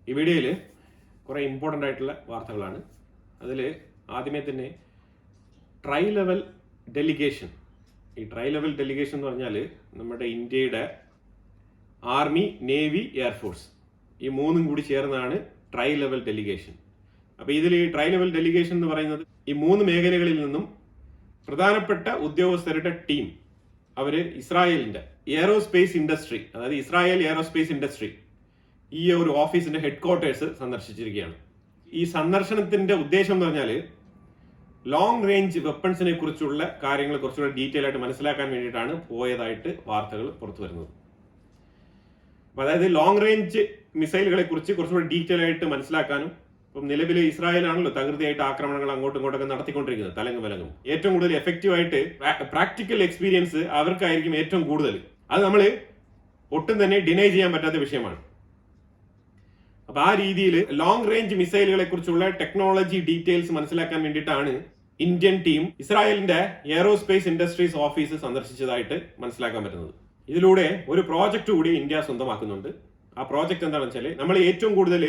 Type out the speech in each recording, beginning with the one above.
ഈ വീഡിയോയിൽ കുറേ ഇമ്പോർട്ടൻ്റ് ആയിട്ടുള്ള വാർത്തകളാണ്. അതിൽ ആദ്യമേ തന്നെ ട്രൈ ലെവൽ ഡെലിഗേഷൻ. ഈ ട്രൈ ലെവൽ ഡെലിഗേഷൻ എന്ന് പറഞ്ഞാൽ നമ്മുടെ ഇന്ത്യയുടെ ആർമി, നേവി, എയർഫോഴ്സ് ഈ മൂന്നും കൂടി ചേർന്നാണ് ട്രൈ ലെവൽ ഡെലിഗേഷൻ. അപ്പോൾ ഇതിൽ ഈ ട്രൈ ലെവൽ ഡെലിഗേഷൻ എന്ന് പറയുന്നത് ഈ മൂന്ന് മേഖലകളിൽ നിന്നും പ്രധാനപ്പെട്ട ഉദ്യോഗസ്ഥരുടെ ടീം അവർ ഇസ്രായേലിൻ്റെ എയറോസ്പേസ് ഇൻഡസ്ട്രി, അതായത് ഇസ്രായേൽ എയറോസ്പേസ് ഇൻഡസ്ട്രി ഈ ഒരു ഓഫീസിന്റെ ഹെഡ് ക്വാർട്ടേഴ്സ് സന്ദർശിച്ചിരിക്കുകയാണ്. ഈ സന്ദർശനത്തിന്റെ ഉദ്ദേശം എന്ന് പറഞ്ഞാൽ ലോങ് റേഞ്ച് വെപ്പൺസിനെ കുറിച്ചുള്ള കാര്യങ്ങൾ കുറച്ചുകൂടെ ഡീറ്റെയിൽ ആയിട്ട് മനസ്സിലാക്കാൻ വേണ്ടിയിട്ടാണ് പോയതായിട്ട് വാർത്തകൾ പുറത്തു വരുന്നത്. അപ്പൊ അതായത് ലോങ് റേഞ്ച് മിസൈലുകളെ കുറിച്ച് കുറച്ചുകൂടെ ഡീറ്റെയിൽ ആയിട്ട് മനസ്സിലാക്കാനും, ഇപ്പം നിലവിൽ ഇസ്രായേലാണല്ലോ തകൃതിയായിട്ട് ആക്രമണങ്ങൾ അങ്ങോട്ടും ഇങ്ങോട്ടൊക്കെ നടത്തിക്കൊണ്ടിരിക്കുന്നത്, തലങ്ങും വിലങ്ങും. ഏറ്റവും കൂടുതൽ എഫക്റ്റീവ് ആയിട്ട് പ്രാക്ടിക്കൽ എക്സ്പീരിയൻസ് അവർക്കായിരിക്കും ഏറ്റവും കൂടുതൽ. അത് നമ്മൾ ഒട്ടും തന്നെ ഡിനൈ ചെയ്യാൻ പറ്റാത്ത വിഷയമാണ്. അപ്പൊ ആ രീതിയിൽ ലോങ് റേഞ്ച് മിസൈലുകളെ കുറിച്ചുള്ള ടെക്നോളജി ഡീറ്റെയിൽസ് മനസ്സിലാക്കാൻ വേണ്ടിയിട്ടാണ് ഇന്ത്യൻ ടീം ഇസ്രായേലിന്റെ എയറോസ്പേസ് ഇൻഡസ്ട്രീസ് ഓഫീസ് സന്ദർശിച്ചതായിട്ട് മനസ്സിലാക്കാൻ പറ്റുന്നത്. ഇതിലൂടെ ഒരു പ്രോജക്റ്റ് കൂടി ഇന്ത്യ സ്വന്തമാക്കുന്നുണ്ട്. ആ പ്രോജക്റ്റ് എന്താണെന്ന് വെച്ചാൽ, നമ്മൾ ഏറ്റവും കൂടുതൽ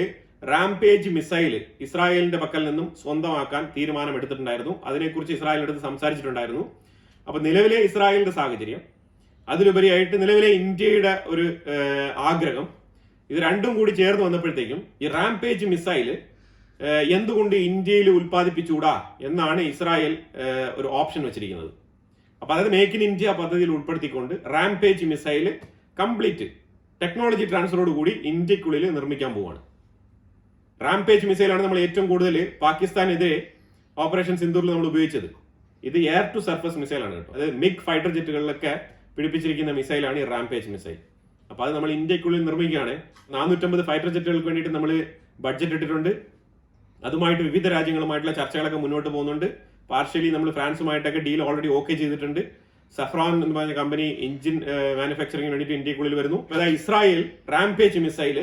റാംപേജ് മിസൈൽ ഇസ്രായേലിന്റെ പക്കൽ നിന്നും സ്വന്തമാക്കാൻ തീരുമാനമെടുത്തിട്ടുണ്ടായിരുന്നു. അതിനെക്കുറിച്ച് ഇസ്രായേലിനടുത്ത് സംസാരിച്ചിട്ടുണ്ടായിരുന്നു. അപ്പൊ നിലവിലെ ഇസ്രായേലിന്റെ സാഹചര്യം, അതിലുപരിയായിട്ട് നിലവിലെ ഇന്ത്യയുടെ ഒരു ആഗ്രഹം, ഇത് രണ്ടും കൂടി ചേർന്ന് വന്നപ്പോഴത്തേക്കും ഈ റാംപേജ് മിസൈൽ എന്തുകൊണ്ട് ഇന്ത്യയിൽ ഉൽപ്പാദിപ്പിച്ചുകൂടാ എന്നാണ് ഇസ്രായേൽ ഒരു ഓപ്ഷൻ വെച്ചിരിക്കുന്നത്. അപ്പൊ അതായത് മേക്ക് ഇൻ ഇന്ത്യ പദ്ധതിയിൽ ഉൾപ്പെടുത്തിക്കൊണ്ട് റാംപേജ് മിസൈൽ കംപ്ലീറ്റ് ടെക്നോളജി ട്രാൻസ്ഫറോട് കൂടി ഇന്ത്യക്കുള്ളിൽ നിർമ്മിക്കാൻ പോവുകയാണ്. റാംപേജ് മിസൈലാണ് നമ്മൾ ഏറ്റവും കൂടുതൽ പാകിസ്ഥാനെതിരെ ഓപ്പറേഷൻ സിന്ദൂറിൽ നമ്മൾ ഉപയോഗിച്ചത്. ഇത് എയർ ടു സർഫസ് മിസൈലാണ് കേട്ടോ. അത് മിഗ് ഫൈറ്റർ ജെറ്റുകളിലൊക്കെ പിടിപ്പിച്ചിരിക്കുന്ന മിസൈലാണ് ഈ റാംപേജ് മിസൈൽ. അപ്പൊ അത് നമ്മൾ ഇന്ത്യക്കുള്ളിൽ നിർമ്മിക്കുകയാണ്. 450 ഫൈറ്റർ ജെറ്റുകൾക്ക് വേണ്ടിയിട്ട് നമ്മൾ ബഡ്ജറ്റ് ഇട്ടിട്ടുണ്ട്. അതുമായിട്ട് വിവിധ രാജ്യങ്ങളുമായിട്ടുള്ള ചർച്ചകളൊക്കെ മുന്നോട്ട് പോകുന്നുണ്ട്. പാർഷ്യലി നമ്മൾ ഫ്രാൻസുമായിട്ടൊക്കെ ഡീൽ ഓൾറെഡി ഓക്കെ ചെയ്തിട്ടുണ്ട്. സഫ്രോൺ എന്ന് പറഞ്ഞ കമ്പനി എഞ്ചിൻ മാനുഫാക്ചറിംഗിന് വേണ്ടിയിട്ട് ഇന്ത്യക്കുള്ളിൽ വരുന്നു. അതായത് ഇസ്രായേൽ റാംപേജ് മിസൈൽ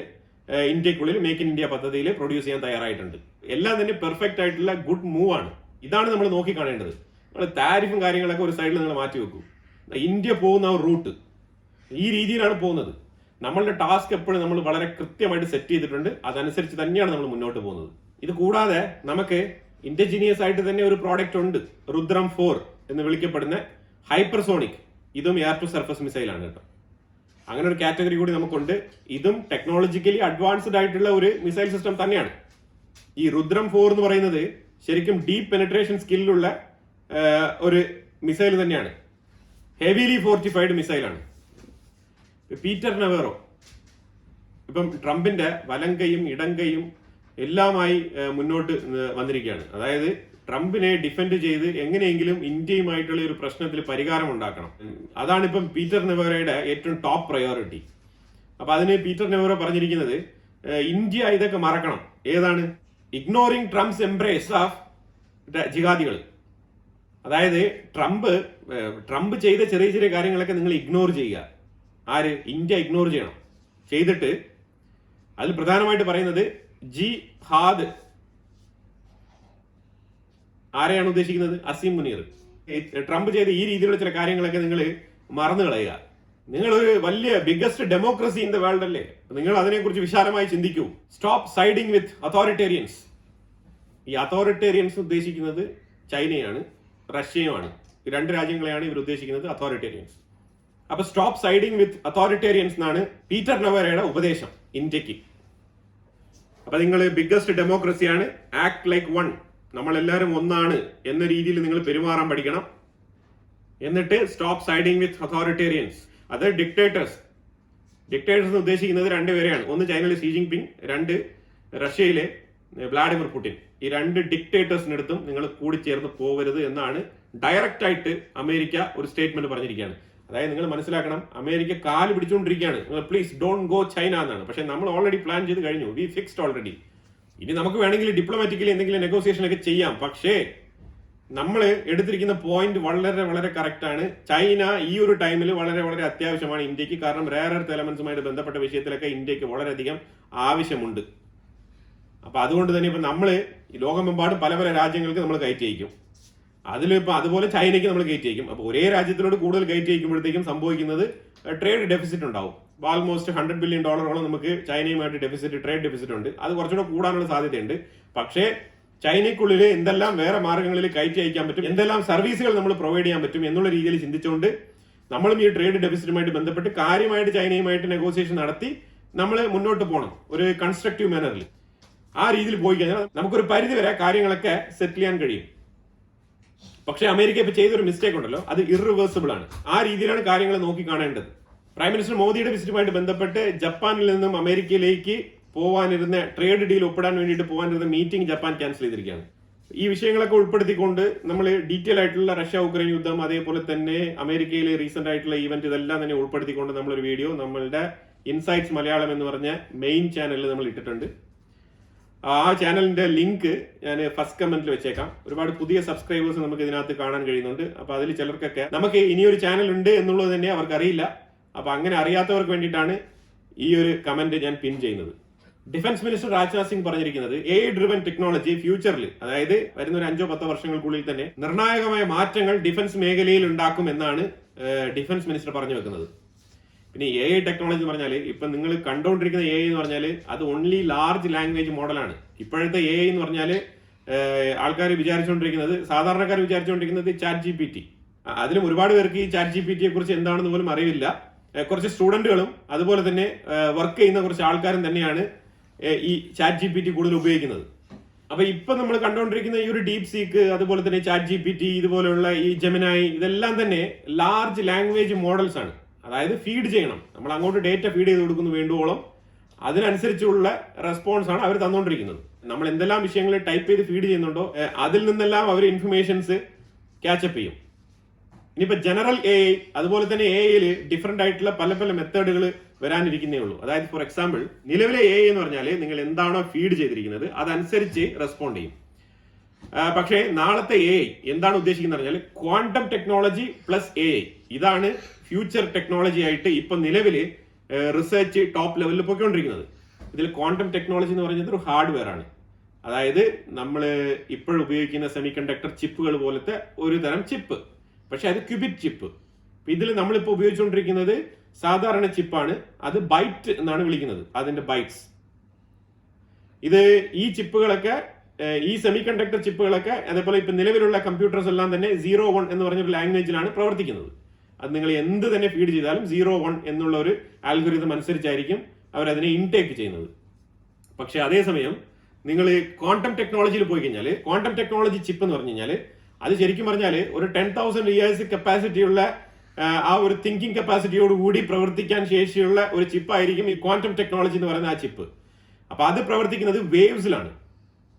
ഇന്ത്യക്കുള്ളിൽ മേക്ക് ഇൻ ഇന്ത്യ പദ്ധതിയിൽ പ്രൊഡ്യൂസ് ചെയ്യാൻ തയ്യാറായിട്ടുണ്ട്. എല്ലാം തന്നെ പെർഫെക്റ്റ് ആയിട്ടുള്ള ഗുഡ് മൂവ് ആണ്. ഇതാണ് നമ്മൾ നോക്കി കാണേണ്ടത്. നമ്മൾ താരിഫും കാര്യങ്ങളൊക്കെ ഒരു സൈഡിൽ നിങ്ങൾ മാറ്റി വെക്കും. ഇന്ത്യ പോകുന്ന ഒരു റൂട്ട് ഈ രീതിയിലാണ് പോകുന്നത്. നമ്മളുടെ ടാസ്ക് എപ്പോഴും നമ്മൾ വളരെ കൃത്യമായിട്ട് സെറ്റ് ചെയ്തിട്ടുണ്ട്. അതനുസരിച്ച് തന്നെയാണ് നമ്മൾ മുന്നോട്ട് പോകുന്നത്. ഇത് കൂടാതെ നമുക്ക് ഇൻഡിജീനിയസ് ആയിട്ട് തന്നെ ഒരു പ്രോഡക്റ്റ് ഉണ്ട്, രുദ്രം 4 എന്ന് വിളിക്കപ്പെടുന്ന ഹൈപ്പർസോണിക്. ഇതും എയർ ടു സർഫസ് മിസൈലാണ് കേട്ടോ. അങ്ങനെ ഒരു കാറ്റഗറി കൂടി നമുക്കുണ്ട്. ഇതും ടെക്നോളജിക്കലി അഡ്വാൻസ്ഡ് ആയിട്ടുള്ള ഒരു മിസൈൽ സിസ്റ്റം തന്നെയാണ്. ഈ രുദ്രം 4 എന്ന് പറയുന്നത് ശരിക്കും ഡീപ് പെനട്രേഷൻ സ്കില്ലുള്ള ഒരു മിസൈൽ തന്നെയാണ്. ഹെവിലി ഫോർട്ടിഫൈഡ് മിസൈലാണ്. പീറ്റർ നെവേറോ ഇപ്പം ട്രംപിന്റെ വലങ്കയും ഇടങ്കയും എല്ലാമായി മുന്നോട്ട് വന്നിരിക്കുകയാണ്. അതായത് ട്രംപിനെ ഡിഫെൻഡ് ചെയ്ത് എങ്ങനെയെങ്കിലും ഇന്ത്യയുമായിട്ടുള്ള ഒരു പ്രശ്നത്തിൽ പരിഹാരം ഉണ്ടാക്കണം. അതാണ് ഇപ്പം പീറ്റർ നെവേറോയുടെ ഏറ്റവും ടോപ്പ് പ്രയോറിറ്റി. അപ്പൊ അതിന് പീറ്റർ നെവേറോ പറഞ്ഞിരിക്കുന്നത്, ഇന്ത്യ ഇതൊക്കെ മറക്കണം. ഏതാണ്? ഇഗ്നോറിംഗ് ട്രംപ്സ് എംബ്രേസ് ഓഫ് ജിഹാദികൾ. അതായത് ട്രംപ് ചെയ്ത ചെറിയ ചെറിയ കാര്യങ്ങളൊക്കെ നിങ്ങൾ ഇഗ്നോർ ചെയ്യുക. ആര്? ഇന്ത്യ ഇഗ്നോർ ചെയ്യണം. ചെയ്തിട്ട് അതിൽ പ്രധാനമായിട്ട് പറയുന്നത് ജിഹാദ്. ആരെയാണ് ഉദ്ദേശിക്കുന്നത്? അസീം മുനീർ. ട്രംപ് ചെയ്ത ഈ രീതിയിലുള്ള ചില കാര്യങ്ങളൊക്കെ നിങ്ങൾ മറന്നു കളയുക. നിങ്ങളൊരു വലിയ biggest democracy in the world അല്ലേ? നിങ്ങൾ അതിനെക്കുറിച്ച് വിശാലമായി ചിന്തിക്കൂ. സ്റ്റോപ്പ് സൈഡിങ് വിത്ത് അതോറിറ്റേറിയൻസ്. ഈ അതോറിറ്റേറിയൻസ് ഉദ്ദേശിക്കുന്നത് ചൈനയാണ്, റഷ്യയുമാണ്. ഈ രണ്ട് രാജ്യങ്ങളെയാണ് ഇവർ ഉദ്ദേശിക്കുന്നത് അതോറിറ്റേറിയൻസ്. അപ്പൊ സ്റ്റോപ്പ് സൈഡിങ് വിത്ത് അതോറിറ്റേറിയൻസ് എന്നാണ് പീറ്റർ നെവേറോയുടെ ഉപദേശം ഇന്ത്യക്ക്. അപ്പൊ നിങ്ങൾ ബിഗ്ഗസ്റ്റ് ഡെമോക്രസിയാണ്, ആക്ട് ലൈക്ക് വൺ, നമ്മളെല്ലാവരും ഒന്നാണ് എന്ന രീതിയിൽ നിങ്ങൾ പെരുമാറാൻ പഠിക്കണം. എന്നിട്ട് സ്റ്റോപ്പ് സൈഡിങ് വിത്ത് അതോറിറ്റേറിയൻസ്. അത് ഡിക്ടേറ്റേഴ്സ് എന്ന് ഉദ്ദേശിക്കുന്നത് രണ്ടുപേരെയാണ്. ഒന്ന് ചൈനയിലെ ഷീ ജിൻപിങ്, രണ്ട് റഷ്യയിലെ വ്ളാഡിമിർ പുടിൻ. ഈ രണ്ട് ഡിക്ടേറ്റേഴ്സിനടുത്തും നിങ്ങൾ കൂടിച്ചേർന്ന് പോകരുത് എന്നാണ് ഡയറക്റ്റ് ആയിട്ട് അമേരിക്ക ഒരു സ്റ്റേറ്റ്മെന്റ് പറഞ്ഞിരിക്കുകയാണ്. അതായത് നിങ്ങൾ മനസ്സിലാക്കണം, അമേരിക്ക കാല് പിടിച്ചുകൊണ്ടിരിക്കുകയാണ്, പ്ലീസ് ഡോണ്ട് ഗോ ചൈന എന്നാണ്. പക്ഷെ നമ്മൾ ഓൾറെഡി പ്ലാൻ ചെയ്ത് കഴിഞ്ഞു, വി ഫിക്സ്ഡ് ഓൾറെഡി. ഇനി നമുക്ക് വേണമെങ്കിൽ ഡിപ്ലോമാറ്റിക്കലി എന്തെങ്കിലും നെഗോസിയേഷൻ ഒക്കെ ചെയ്യാം. പക്ഷേ നമ്മൾ എടുത്തിരിക്കുന്ന പോയിന്റ് വളരെ വളരെ കറക്റ്റ് ആണ്. ചൈന ഈ ഒരു ടൈമിൽ വളരെ വളരെ അത്യാവശ്യമാണ് ഇന്ത്യക്ക്. കാരണം റെയർ എർത്ത് എലമെന്റ്സുമായിട്ട് ബന്ധപ്പെട്ട വിഷയത്തിലൊക്കെ ഇന്ത്യക്ക് വളരെയധികം ആവശ്യമുണ്ട്. അപ്പൊ അതുകൊണ്ട് തന്നെ ഇപ്പൊ നമ്മൾ ലോകമെമ്പാടും പല പല രാജ്യങ്ങൾക്ക് നമ്മൾ കയറ്റി അയക്കും. അതിലിപ്പോൾ അതുപോലെ ചൈനയ്ക്ക് നമ്മൾ കയറ്റി അയക്കും. അപ്പോൾ ഒരേ രാജ്യത്തിനോട് കൂടുതൽ കയറ്റി അയക്കുമ്പോഴത്തേക്കും സംഭവിക്കുന്നത് ട്രേഡ് ഡെഫിസിറ്റ് ഉണ്ടാവും. ഓൾമോസ്റ്റ് $100 ബില്യൺ നമുക്ക് ചൈനയുമായിട്ട് ട്രേഡ് ഡെഫിസിറ്റ് ഉണ്ട്. അത് കുറച്ചുകൂടെ കൂടാനുള്ള സാധ്യതയുണ്ട്. പക്ഷേ ചൈനയ്ക്കുള്ളിൽ എന്തെല്ലാം വേറെ മാർഗങ്ങളിൽ കയറ്റി അയക്കാൻ പറ്റും, എന്തെല്ലാം സർവീസുകൾ നമ്മൾ പ്രൊവൈഡ് ചെയ്യാൻ പറ്റും എന്നുള്ള രീതിയിൽ ചിന്തിച്ചുകൊണ്ട് നമ്മളും ഈ ട്രേഡ് ഡെഫിസിറ്റുമായിട്ട് ബന്ധപ്പെട്ട് കാര്യമായിട്ട് ചൈനയുമായിട്ട് നെഗോസിയേഷൻ നടത്തി നമ്മൾ മുന്നോട്ട് പോകണം ഒരു കൺസ്ട്രക്റ്റീവ് മാനറിൽ. ആ രീതിയിൽ പോയി കഴിഞ്ഞാൽ നമുക്കൊരു പരിധി വരെ കാര്യങ്ങളൊക്കെ സെറ്റിൽ ചെയ്യാൻ കഴിയും. പക്ഷേ അമേരിക്ക ഇപ്പൊ ചെയ്തൊരു മിസ്റ്റേക്ക് ഉണ്ടല്ലോ, അത് ഇറിവേഴ്സിബിൾ ആണ്. ആ രീതിയിലാണ് കാര്യങ്ങൾ നോക്കി കാണേണ്ടത്. പ്രൈം മിനിസ്റ്റർ മോദിയുടെ വിസിറ്റുമായിട്ട് ബന്ധപ്പെട്ട് ജപ്പാനിൽ നിന്നും അമേരിക്കയിലേക്ക് പോകാനിരുന്ന ട്രേഡ് ഡീൽ ഒപ്പിടാൻ വേണ്ടിയിട്ട് പോകാനിരുന്ന മീറ്റിംഗ് ജപ്പാൻ ക്യാൻസൽ ചെയ്തിരിക്കുകയാണ്. ഈ വിഷയങ്ങളൊക്കെ ഉൾപ്പെടുത്തിക്കൊണ്ട് നമ്മൾ ഡീറ്റെയിൽ ആയിട്ടുള്ള റഷ്യ ഉക്രൈൻ യുദ്ധം, അതേപോലെ തന്നെ അമേരിക്കയിലെ റീസെന്റ് ആയിട്ടുള്ള ഈവന്റ്, ഇതെല്ലാം തന്നെ ഉൾപ്പെടുത്തിക്കൊണ്ട് നമ്മളൊരു വീഡിയോ നമ്മളുടെ ഇൻസൈറ്റ്സ് മലയാളം എന്ന് പറഞ്ഞ മെയിൻ ചാനലിൽ നമ്മൾ ഇട്ടിട്ടുണ്ട്. ആ ചാനലിന്റെ ലിങ്ക് ഞാൻ ഫസ്റ്റ് കമന്റിൽ വെച്ചേക്കാം. ഒരുപാട് പുതിയ സബ്സ്ക്രൈബേഴ്സ് നമുക്ക് ഇതിനകത്ത് കാണാൻ കഴിയുന്നുണ്ട്. അപ്പൊ അതിൽ ചിലർക്കൊക്കെ നമുക്ക് ഇനിയൊരു ചാനൽ ഉണ്ട് എന്നുള്ളത് തന്നെ അവർക്ക് അറിയില്ല. അപ്പൊ അങ്ങനെ അറിയാത്തവർക്ക് വേണ്ടിയിട്ടാണ് ഈ ഒരു കമന്റ് ഞാൻ പിൻ ചെയ്യുന്നത്. ഡിഫൻസ് മിനിസ്റ്റർ രാജ്നാഥ് സിംഗ് പറഞ്ഞിരിക്കുന്നത് AI ഡ്രിവൻ ടെക്നോളജി ഫ്യൂച്ചറിൽ, അതായത് വരുന്ന ഒരു 5-10 വർഷങ്ങൾക്കുള്ളിൽ തന്നെ നിർണായകമായ മാറ്റങ്ങൾ ഡിഫൻസ് മേഖലയിൽ ഉണ്ടാക്കും എന്നാണ് ഡിഫൻസ് മിനിസ്റ്റർ പറഞ്ഞു വെക്കുന്നത്. പിന്നെ AI ടെക്നോളജി എന്ന് പറഞ്ഞാൽ ഇപ്പൊ നിങ്ങൾ കണ്ടുകൊണ്ടിരിക്കുന്ന AI എന്ന് പറഞ്ഞാൽ അത് ഓൺലി ലാർജ് ലാംഗ്വേജ് മോഡലാണ്. ഇപ്പോഴത്തെ AI എന്ന് പറഞ്ഞാൽ ആൾക്കാർ വിചാരിച്ചുകൊണ്ടിരിക്കുന്നത്, സാധാരണക്കാർ വിചാരിച്ചുകൊണ്ടിരിക്കുന്നത് ChatGPT. അതിലും ഒരുപാട് പേർക്ക് ഈ ChatGPT കുറിച്ച് എന്താണെന്ന് പോലും അറിയില്ല. കുറച്ച് സ്റ്റുഡന്റുകളും അതുപോലെ തന്നെ വർക്ക് ചെയ്യുന്ന കുറച്ച് ആൾക്കാരും തന്നെയാണ് ഈ ChatGPT കൂടുതൽ ഉപയോഗിക്കുന്നത്. അപ്പൊ ഇപ്പൊ നമ്മൾ കണ്ടുകൊണ്ടിരിക്കുന്ന ഈ ഒരു ഡീപ് സീക്ക്, അതുപോലെ തന്നെ ChatGPT, ഇതുപോലെയുള്ള ഈ ജെമിനായി, ഇതെല്ലാം തന്നെ ലാർജ് ലാംഗ്വേജ് മോഡൽസ് ആണ്. അതായത് ഫീഡ് ചെയ്യണം, നമ്മൾ അങ്ങോട്ട് ഡേറ്റ ഫീഡ് ചെയ്ത് കൊടുക്കുന്നു വേണ്ടുവോളം, അതിനനുസരിച്ചുള്ള റെസ്പോൺസ് ആണ് അവർ തന്നുകൊണ്ടിരിക്കുന്നത്. നമ്മൾ എന്തെല്ലാം വിഷയങ്ങൾ ടൈപ്പ് ചെയ്ത് ഫീഡ് ചെയ്യുന്നുണ്ടോ അതിൽ നിന്നെല്ലാം അവർ ഇൻഫർമേഷൻസ് ക്യാച്ചപ്പ് ചെയ്യും. ഇനിയിപ്പോ ജനറൽ AI, അതുപോലെ തന്നെ AIയിൽ ഡിഫറെന്റ് ആയിട്ടുള്ള പല പല മെത്തേഡുകൾ വരാനിരിക്കുന്നേ ഉള്ളൂ. അതായത് ഫോർ എക്സാമ്പിൾ നിലവിലെ AI എന്ന് പറഞ്ഞാൽ നിങ്ങൾ എന്താണോ ഫീഡ് ചെയ്തിരിക്കുന്നത് അതനുസരിച്ച് റെസ്പോണ്ട് ചെയ്യും. പക്ഷേ നാളത്തെ AI എന്താണ് ഉദ്ദേശിക്കുന്നത് പറഞ്ഞാൽ ക്വാണ്ടം ടെക്നോളജി പ്ലസ് AI, ഇതാണ് ഫ്യൂച്ചർ ടെക്നോളജി ആയിട്ട് ഇപ്പൊ നിലവിൽ റിസർച്ച് ടോപ്പ് ലെവലിൽ പോയിക്കൊണ്ടിരിക്കുന്നത്. ഇതിൽ ക്വാണ്ടം ടെക്നോളജി എന്ന് പറയുന്നത് ഒരു ഹാർഡ്വെയർ ആണ്. അതായത് നമ്മൾ ഇപ്പോഴും ഉപയോഗിക്കുന്ന സെമി കണ്ടക്ടർ ചിപ്പുകൾ പോലത്തെ ഒരു തരം ചിപ്പ്, പക്ഷെ അത് ക്യൂബിറ്റ് ചിപ്പ്. ഇതിൽ നമ്മളിപ്പോൾ ഉപയോഗിച്ചുകൊണ്ടിരിക്കുന്നത് സാധാരണ ചിപ്പാണ്. അത് ബൈറ്റ് എന്നാണ് വിളിക്കുന്നത്, അതിന്റെ ബൈറ്റ്സ്. ഇത് ഈ ചിപ്പുകളൊക്കെ, ഈ സെമി കണ്ടക്ടർ ചിപ്പുകളൊക്കെ, അതേപോലെ ഇപ്പൊ നിലവിലുള്ള കമ്പ്യൂട്ടേഴ്സ് എല്ലാം തന്നെ 01 എന്ന് പറഞ്ഞൊരു ലാംഗ്വേജിലാണ് പ്രവർത്തിക്കുന്നത്. അത് നിങ്ങൾ എന്ത് തന്നെ ഫീഡ് ചെയ്താലും 01 എന്നുള്ള ഒരു ആൽഗോരിതം അനുസരിച്ചായിരിക്കും അവരതിനെ ഇൻടേക്ക് ചെയ്യുന്നത്. പക്ഷെ അതേസമയം നിങ്ങൾ ക്വാണ്ടം ടെക്നോളജിയിൽ പോയി കഴിഞ്ഞാൽ, ക്വാണ്ടം ടെക്നോളജി ചിപ്പ് എന്ന് പറഞ്ഞു കഴിഞ്ഞാൽ അത് ശരിക്കും പറഞ്ഞാൽ ഒരു 10,000 ഇയേഴ്സ് കപ്പാസിറ്റിയുള്ള ആ ഒരു തിങ്കിങ് കപ്പാസിറ്റിയോട് കൂടി പ്രവർത്തിക്കാൻ ശേഷിയുള്ള ഒരു ചിപ്പായിരിക്കും ഈ ക്വാണ്ടം ടെക്നോളജി എന്ന് പറയുന്ന ആ ചിപ്പ്. അപ്പൊ അത് പ്രവർത്തിക്കുന്നത് വേവ്സിലാണ്.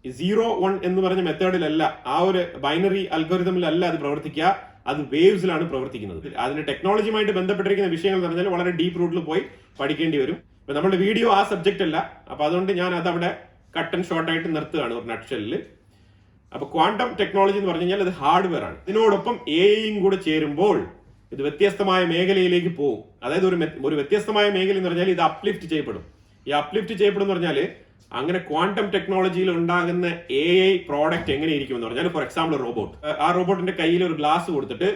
01 എന്ന് പറഞ്ഞ മെത്തേഡിലല്ല, ആ ഒരു ബൈനറി അൽഗോരിതമിലല്ല അത് പ്രവർത്തിക്കുക, അത് വേവ്സിലാണ് പ്രവർത്തിക്കുന്നത്. അതിന്റെ ടെക്നോളജിയുമായിട്ട് ബന്ധപ്പെട്ടിരിക്കുന്ന വിഷയങ്ങൾ എന്ന് പറഞ്ഞാൽ വളരെ ഡീപ്പ് റൂട്ടിൽ പോയി പഠിക്കേണ്ടി വരും. ഇപ്പൊ നമ്മുടെ വീഡിയോ ആ സബ്ജക്റ്റ് അല്ല, അപ്പൊ അതുകൊണ്ട് ഞാൻ അതവിടെ കട്ട് ആൻഡ് ഷോർട്ട് ആയിട്ട് നിർത്തുകയാണ് ഒരു നട്ട്ഷെല്ലിൽ. അപ്പൊ ക്വാണ്ടം ടെക്നോളജി എന്ന് പറഞ്ഞു കഴിഞ്ഞാൽ അത് ഹാർഡ്വെയർ ആണ്. ഇതിനോടൊപ്പം AIയും കൂടെ ചേരുമ്പോൾ ഇത് വ്യത്യസ്തമായ മേഖലയിലേക്ക് പോകും. അതായത് ഒരു വ്യത്യസ്തമായ മേഖല എന്ന് പറഞ്ഞാൽ ഇത് അപ്ലിഫ്റ്റ് ചെയ്യപ്പെടും. ഈ അപ്ലിഫ്റ്റ് ചെയ്യപ്പെടും എന്ന് പറഞ്ഞാൽ അങ്ങനെ ക്വാണ്ടം ടെക്നോളജിയിൽ ഉണ്ടാകുന്ന AI പ്രോഡക്റ്റ് എങ്ങനെ ഇരിക്കും എന്ന് പറഞ്ഞാൽ, ഫോർ എക്സാമ്പിൾ റോബോട്ട്, ആ റോബോട്ടിന്റെ കയ്യിൽ ഒരു ഗ്ലാസ് കൊടുത്തിട്ട്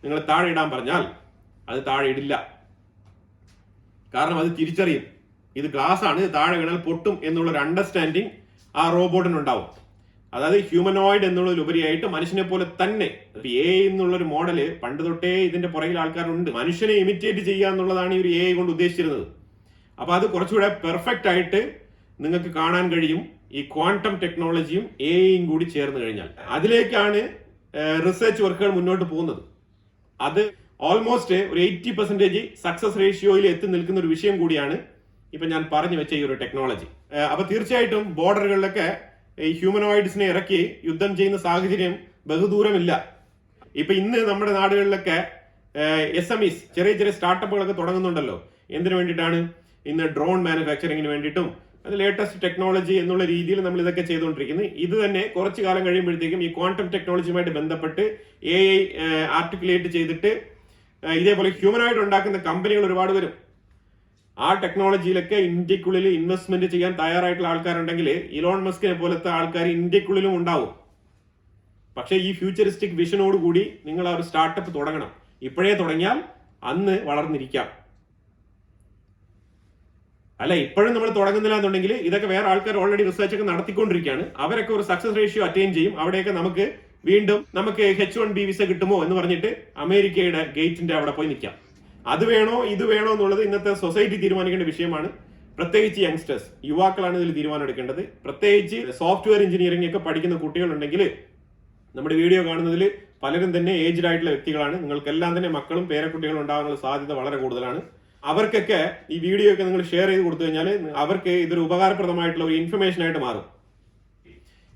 നിങ്ങൾ താഴെ ഇടാൻ പറഞ്ഞാൽ അത് താഴെ ഇടില്ല. കാരണം അത് തിരിച്ചറിയും ഇത് ഗ്ലാസ് ആണ്, താഴെ വീണാൽ പൊട്ടും എന്നുള്ള ഒരു അണ്ടർസ്റ്റാൻഡിങ് ആ റോബോട്ടിനുണ്ടാവും. അതായത് ഹ്യൂമനോയിഡ് എന്നുള്ളതിലുപരിയായിട്ട് മനുഷ്യനെ പോലെ തന്നെ. AI എന്നുള്ളൊരു മോഡല് പണ്ട് തൊട്ടേ ഇതിന്റെ പുറകിൽ ആൾക്കാരുണ്ട്. മനുഷ്യനെ ഇമിറ്റേറ്റ് ചെയ്യുക എന്നുള്ളതാണ് ഈ ഒരു AI കൊണ്ട് ഉദ്ദേശിച്ചിരുന്നത്. അപ്പൊ അത് കുറച്ചുകൂടെ പെർഫെക്റ്റ് ആയിട്ട് നിങ്ങൾക്ക് കാണാൻ കഴിയും ഈ ക്വാണ്ടം ടെക്നോളജിയും AIയും കൂടി ചേർന്ന് കഴിഞ്ഞാൽ. അതിലേക്കാണ് റിസർച്ച് വർക്കുകൾ മുന്നോട്ട് പോകുന്നത്. അത് ഓൾമോസ്റ്റ് ഒരു 80% സക്സസ് റേഷ്യോയിൽ എത്തി നിൽക്കുന്ന ഒരു വിഷയം കൂടിയാണ് ഇപ്പൊ ഞാൻ പറഞ്ഞു വെച്ച ഈ ഒരു ടെക്നോളജി. അപ്പൊ തീർച്ചയായിട്ടും ബോർഡറുകളിലൊക്കെ ഈ ഹ്യൂമനോയിഡ്സിനെ ഇറക്കി യുദ്ധം ചെയ്യുന്ന സാഹചര്യം ബഹുദൂരമില്ല. ഇപ്പൊ ഇന്ന് നമ്മുടെ നാടുകളിലൊക്കെ SMEs, ചെറിയ ചെറിയ സ്റ്റാർട്ടപ്പുകളൊക്കെ തുടങ്ങുന്നുണ്ടല്ലോ. എന്തിനു വേണ്ടിയിട്ടാണ്? ഇന്ന് ഡ്രോൺ മാനുഫാക്ചറിങ്ങിന് വേണ്ടിയിട്ടും അത് ലേറ്റസ്റ്റ് ടെക്നോളജി എന്നുള്ള രീതിയിൽ നമ്മൾ ഇതൊക്കെ ചെയ്തുകൊണ്ടിരിക്കുന്നത്. ഇത് തന്നെ കുറച്ചു കാലം കഴിയുമ്പോഴത്തേക്കും ഈ ക്വാണ്ടം ടെക്നോളജിയുമായിട്ട് ബന്ധപ്പെട്ട് AI ആർട്ടിക്കുലേറ്റ് ചെയ്തിട്ട് ഇതേപോലെ ഹ്യൂമനോയിഡ് ഉണ്ടാക്കുന്ന കമ്പനികൾ ഒരുപാട് വരും. ആ ടെക്നോളജിയിലൊക്കെ ഇന്ത്യക്കുള്ളിൽ ഇൻവെസ്റ്റ്മെന്റ് ചെയ്യാൻ തയ്യാറായിട്ടുള്ള ആൾക്കാരുണ്ടെങ്കിൽ ഇലോൺ മസ്കിനെ പോലത്തെ ആൾക്കാർ ഇന്ത്യക്കുള്ളിലും ഉണ്ടാവും. പക്ഷേ ഈ ഫ്യൂച്ചറിസ്റ്റിക് വിഷനോട് കൂടി നിങ്ങൾ ആ ഒരു സ്റ്റാർട്ടപ്പ് തുടങ്ങണം. ഇപ്പോഴേ തുടങ്ങിയാൽ അന്ന് വളർന്നിരിക്കാം. അല്ല, ഇപ്പോഴും നമ്മൾ തുടങ്ങുന്നില്ല എന്നുണ്ടെങ്കിൽ ഇതൊക്കെ വേറെ ആൾക്കാർ ഓൾറെഡി റിസർച്ച് ഒക്കെ നടത്തിക്കൊണ്ടിരിക്കുകയാണ്. അവരൊക്കെ ഒരു സക്സസ് റേഷ്യോ അറ്റൈൻ ചെയ്യും. അവിടെയൊക്കെ നമുക്ക് വീണ്ടും നമുക്ക് H1B വിസ കിട്ടുമോ എന്ന് പറഞ്ഞിട്ട് അമേരിക്കയുടെ ഗേറ്റിന്റെ അവിടെ പോയി നിൽക്കാം. അത് വേണോ ഇത് വേണോ എന്നുള്ളത് ഇന്നത്തെ സൊസൈറ്റി തീരുമാനിക്കേണ്ട വിഷയമാണ്. പ്രത്യേകിച്ച് യങ്സ്റ്റേഴ്സ്, യുവാക്കളാണ് ഇതിൽ തീരുമാനം എടുക്കേണ്ടത്. പ്രത്യേകിച്ച് സോഫ്റ്റ്വെയർ എഞ്ചിനീയറിംഗ് ഒക്കെ പഠിക്കുന്ന കുട്ടികളുണ്ടെങ്കിൽ നമ്മുടെ വീഡിയോ കാണുന്നതിൽ പലരും തന്നെ ഏജ്ഡ് ആയിട്ടുള്ള വ്യക്തികളാണ്. നിങ്ങൾക്കെല്ലാം തന്നെ മക്കളും പേരക്കുട്ടികളും ഉണ്ടാകാനുള്ള സാധ്യത വളരെ കൂടുതലാണ്. അവർക്കൊക്കെ ഈ വീഡിയോ ഒക്കെ നിങ്ങൾ ഷെയർ ചെയ്ത് കൊടുത്തു കഴിഞ്ഞാൽ അവർക്ക് ഇതൊരു ഉപകാരപ്രദമായിട്ടുള്ള ഒരു ഇൻഫർമേഷൻ ആയിട്ട് മാറും.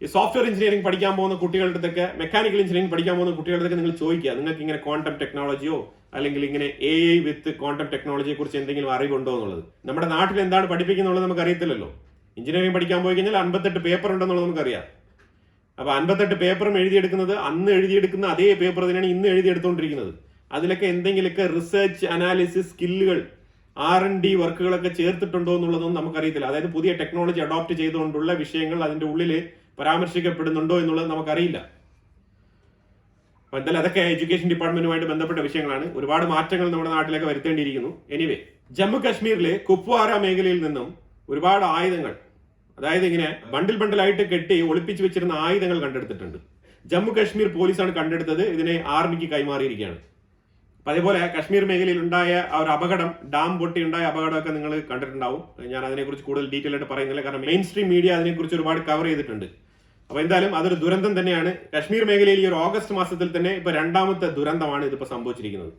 ഈ സോഫ്റ്റ്വെയർ എഞ്ചിനീയറിംഗ് പഠിക്കാൻ പോകുന്ന കുട്ടികളുടെ അടുത്തൊക്കെ, മെക്കാനിക്കൽ എഞ്ചിനീയറിംഗ് പഠിക്കാൻ പോകുന്ന കുട്ടികളുടെ അടുത്തൊക്കെ നിങ്ങൾ ചോദിക്കുക, നിങ്ങൾക്ക് ഇങ്ങനെ ക്വാണ്ടം ടെക്നോളജിയോ അല്ലെങ്കിൽ ഇങ്ങനെ AI വിത്ത് ക്വാണ്ടം ടെക്നോളജിയെ കുറിച്ച് എന്തെങ്കിലും അറിവുണ്ടോ എന്നുള്ളത്. നമ്മുടെ നാട്ടിൽ എന്താണ് പഠിപ്പിക്കുന്നുള്ളത് നമുക്ക് അറിയത്തില്ലല്ലോ. എഞ്ചിനീയറിംഗ് പഠിക്കാൻ പോയി കഴിഞ്ഞാൽ 58 പേപ്പർ ഉണ്ടെന്നുള്ളത് നമുക്കറിയാം. അപ്പൊ 58 പേപ്പറും എഴുതിയെടുക്കുന്നത് അന്ന് എഴുതിയെടുക്കുന്ന അതേ പേപ്പർ തന്നെയാണ് ഇന്ന് എഴുതിയെടുത്തുകൊണ്ടിരിക്കുന്നത്. അതിലൊക്കെ എന്തെങ്കിലുമൊക്കെ റിസർച്ച് അനാലിസിസ് സ്കില്ലുകൾ R&D വർക്കുകളൊക്കെ ചേർത്തിട്ടുണ്ടോ എന്നുള്ളതൊന്നും നമുക്കറിയത്തില്ല. അതായത് പുതിയ ടെക്നോളജി അഡോപ്റ്റ് ചെയ്തുകൊണ്ടുള്ള വിഷയങ്ങൾ അതിന്റെ ഉള്ളിൽ പരാമർശിക്കപ്പെടുന്നുണ്ടോ എന്നുള്ളത് നമുക്കറിയില്ല. അപ്പൊ എന്തായാലും അതൊക്കെ എഡ്യൂക്കേഷൻ ഡിപ്പാർട്ട്മെന്റുമായിട്ട് ബന്ധപ്പെട്ട വിഷയങ്ങളാണ്. ഒരുപാട് മാറ്റങ്ങൾ നമ്മുടെ നാട്ടിലേക്ക് വരുത്തേണ്ടിയിരിക്കുന്നു. എനിവേ, ജമ്മു കാശ്മീരിലെ കുപ്വാര മേഖലയിൽ നിന്നും ഒരുപാട് ആയുധങ്ങൾ, അതായത് ഇങ്ങനെ ബണ്ടിൽ ബണ്ടിലായിട്ട് കെട്ടി ഒളിപ്പിച്ചു വെച്ചിരുന്ന ആയുധങ്ങൾ കണ്ടെടുത്തിട്ടുണ്ട്. ജമ്മു കാശ്മീർ പോലീസാണ് കണ്ടെടുത്തത്. ഇതിനെ ആർമിക്ക് കൈമാറിയിരിക്കുകയാണ്. അപ്പൊ അതേപോലെ കാശ്മീർ മേഖലയിൽ ഉണ്ടായ ആ ഒരു അപകടം, ഡാം പൊട്ടി ഉണ്ടായ അപകടമൊക്കെ നിങ്ങൾ കണ്ടിട്ടുണ്ടാവും. ഞാൻ അതിനെക്കുറിച്ച് കൂടുതൽ ഡീറ്റെയിൽ ആയിട്ട് പറയുന്നില്ല, കാരണം മെയിൻ സ്ട്രീം മീഡിയ അതിനെക്കുറിച്ച് ഒരുപാട് കവർ ചെയ്തിട്ടുണ്ട്. അപ്പൊ എന്തായാലും അതൊരു ദുരന്തം തന്നെയാണ്. കാശ്മീർ മേഖലയിൽ ഈ ഒരു ഓഗസ്റ്റ് മാസത്തിൽ തന്നെ ഇപ്പൊ 2ാമത്തെ ദുരന്തമാണ് ഇതിപ്പോ സംഭവിച്ചിരിക്കുന്നത്.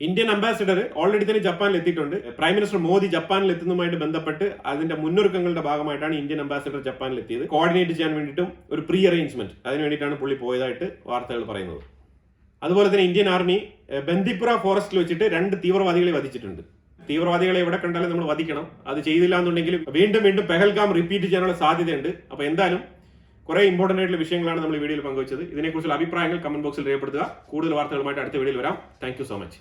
ഇന്ത്യൻ അംബാസിഡർ ഓൾറെഡി തന്നെ ജപ്പാനിൽ എത്തിയിട്ടുണ്ട്. പ്രൈം മിനിസ്റ്റർ മോദി ജപ്പാനിൽ എത്തുന്നതുമായിട്ട് ബന്ധപ്പെട്ട് അതിന്റെ മുന്നൊരുക്കങ്ങളുടെ ഭാഗമായിട്ടാണ് ഇന്ത്യൻ അംബാസിഡർ ജപ്പാനിൽ എത്തിയത്. കോർഡിനേറ്റ് ചെയ്യാൻ വേണ്ടിയിട്ടും ഒരു പ്രീ അറേഞ്ച്മെന്റ് അതിന് വേണ്ടിയിട്ടാണ് പുള്ളി പോയതായിട്ട് വാർത്തകൾ പറയുന്നത്. അതുപോലെ തന്നെ ഇന്ത്യൻ ആർമി ബന്ദിപ്പുര ഫോറസ്റ്റിൽ വെച്ചിട്ട് 2 തീവ്രവാദികളെ വധിച്ചിട്ടുണ്ട്. തീവ്രവാദികളെ എവിടെ കണ്ടാലും നമ്മൾ വധിക്കണം. അത് ചെയ്തില്ല എന്നുണ്ടെങ്കിൽ വീണ്ടും വീണ്ടും പെഹൽഗാം റിപ്പീറ്റ് ചെയ്യാനുള്ള സാധ്യതയുണ്ട്. അപ്പൊ എന്തായാലും കുറെ ഇമ്പോർട്ടന്റ് ആയിട്ടുള്ള വിഷയങ്ങളാണ് നമ്മൾ ഈ വീഡിയോയിൽ പങ്കുവച്ചത്. ഇതിനെക്കുറിച്ചുള്ള അഭിപ്രായങ്ങൾ കമന്റ് ബോക്സിൽ രേഖപ്പെടുത്തുക. കൂടുതൽ വാർത്തകളുമായിട്ട് അടുത്ത വീഡിയോയിൽ വരാം. Thank you so much.